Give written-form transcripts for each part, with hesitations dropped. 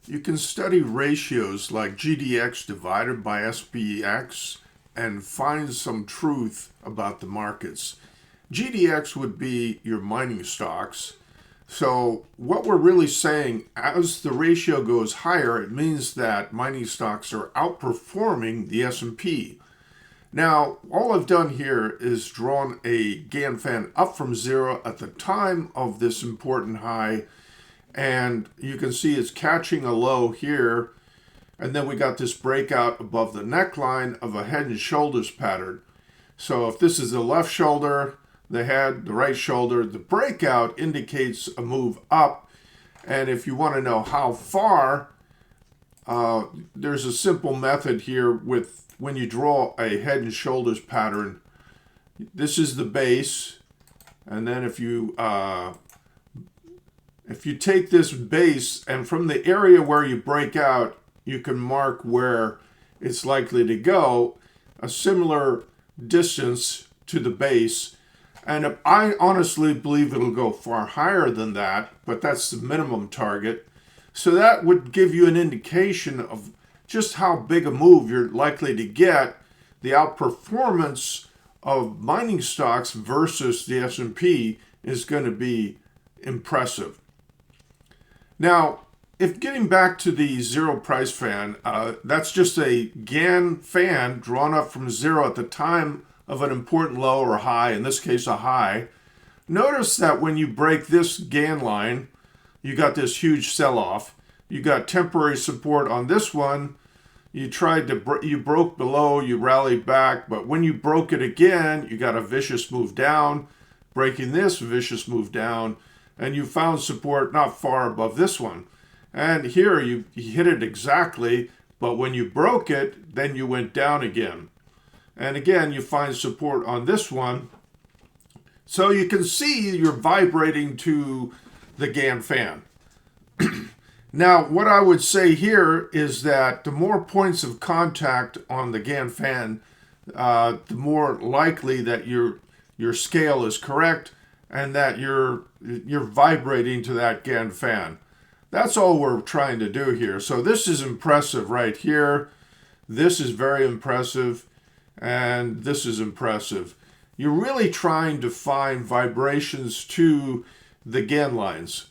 You can study ratios like GDX divided by SPX and find some truth about the markets. GDX would be your mining stocks. So what we're really saying, as the ratio goes higher, it means that mining stocks are outperforming the S&P. Now, all I've done here is drawn a Gann fan up from zero at the time of this important high, and you can see it's catching a low here, and then we got this breakout above the neckline of a head and shoulders pattern. So if this is the left shoulder, the head, the right shoulder, the breakout indicates a move up. And if you want to know how far, there's a simple method here with when you draw a head and shoulders pattern. This is the base, and then if you take this base and from the area where you break out, you can mark where it's likely to go, a similar distance to the base. And I honestly believe it'll go far higher than that, but that's the minimum target. So that would give you an indication of just how big a move you're likely to get. The outperformance of mining stocks versus the S&P is going to be impressive. Now, if getting back to the zero price fan, that's just a Gann fan drawn up from zero at the time of an important low or high, in this case a high. Notice that when you break this Gann line, you got this huge sell-off. You got temporary support on this one. You broke below, you rallied back, but when you broke it again, you got a vicious move down, breaking this vicious move down, and you found support not far above this one. And here you hit it exactly, but when you broke it, then you went down again. And again, you find support on this one. So you can see you're vibrating to the Gann fan. Now, what I would say here is that the more points of contact on the Gann fan, the more likely that your scale is correct and that you're vibrating to that Gann fan. That's all we're trying to do here. So this is impressive right here. This is very impressive. And this is impressive. You're really trying to find vibrations to the Gann lines.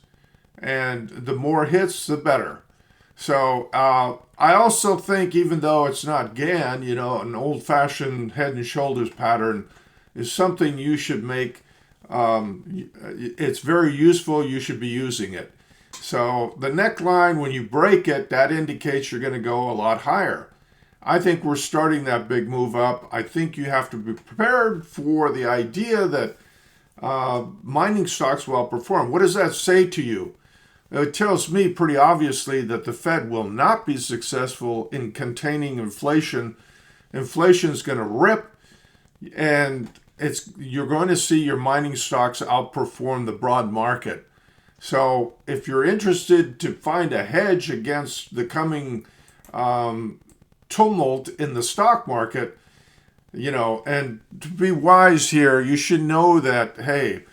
And the more hits, the better. So I also think, even though it's not Gann, an old-fashioned head and shoulders pattern is something you should make. It's very useful. You should be using it. So the neckline, when you break it, that indicates you're going to go a lot higher. I think we're starting that big move up. I think you have to be prepared for the idea that mining stocks will outperform. What does that say to you? It tells me pretty obviously that the Fed will not be successful in containing inflation. Inflation is going to rip, and you're going to see your mining stocks outperform the broad market. So if you're interested to find a hedge against the coming tumult in the stock market, and to be wise here, you should know that, hey,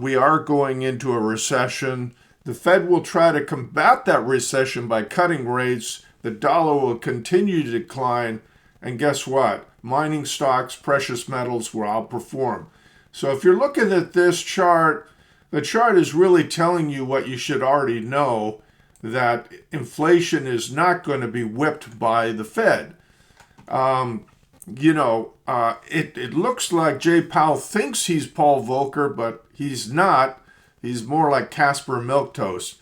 we are going into a recession. The Fed will try to combat that recession by cutting rates. The dollar will continue to decline. And guess what? Mining stocks, precious metals will outperform. So if you're looking at this chart, the chart is really telling you what you should already know, that inflation is not going to be whipped by the Fed. It looks like Jay Powell thinks he's Paul Volcker, but he's not. He's more like Casper Milquetoast.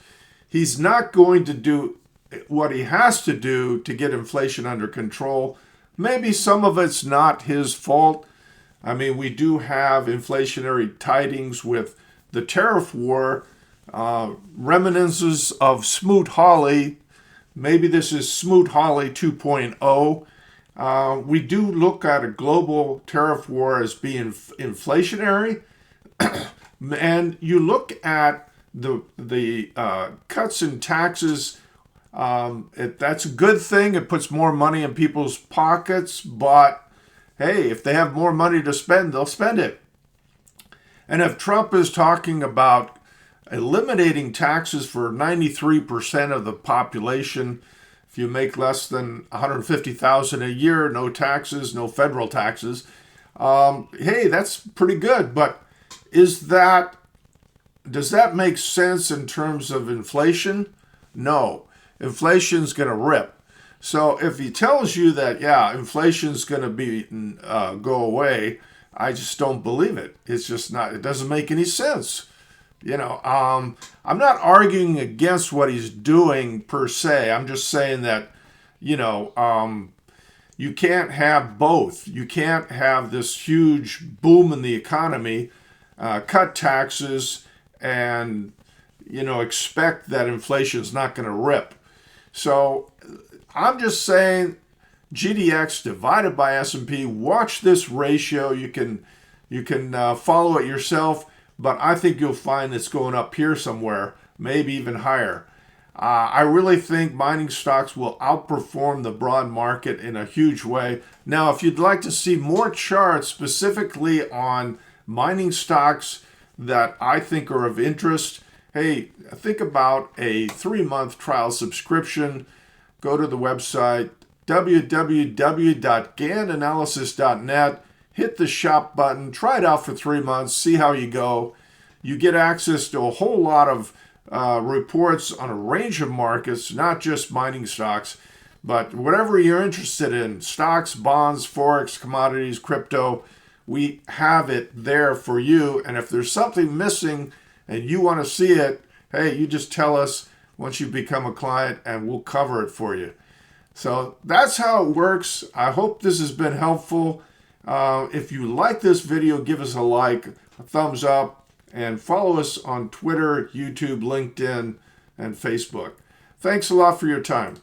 He's not going to do what he has to do to get inflation under control. Maybe some of it's not his fault. I mean, we do have inflationary tidings with the tariff war, reminiscences of Smoot-Hawley. Maybe this is Smoot-Hawley 2.0. We do look at a global tariff war as being inflationary. And you look at the cuts in taxes. That's a good thing. It puts more money in people's pockets. But, hey, if they have more money to spend, they'll spend it. And if Trump is talking about eliminating taxes for 93% of the population. If you make less than 150,000 a year, no taxes, no federal taxes. Hey, that's pretty good. But does that make sense in terms of inflation? No. Inflation's going to rip. So if he tells you that, yeah, inflation's going to go away, I just don't believe it. It's just not. It doesn't make any sense. I'm not arguing against what he's doing per se. I'm just saying that, you can't have both. You can't have this huge boom in the economy, cut taxes, and expect that inflation is not going to rip. So I'm just saying GDX divided by S&P. Watch this ratio. You can follow it yourself, but I think you'll find it's going up here somewhere, maybe even higher. I really think mining stocks will outperform the broad market in a huge way. Now, if you'd like to see more charts specifically on mining stocks that I think are of interest, hey, think about a 3-month trial subscription. Go to the website www.gannanalysis.net, hit the shop button, try it out for 3 months, see how you go. You get access to a whole lot of reports on a range of markets, not just mining stocks, but whatever you're interested in, stocks, bonds, forex, commodities, crypto, we have it there for you. And if there's something missing and you want to see it, hey, you just tell us once you become a client and we'll cover it for you. So that's how it works. I hope this has been helpful. If you like this video, give us a like, a thumbs up, and follow us on Twitter, YouTube, LinkedIn, and Facebook. Thanks a lot for your time.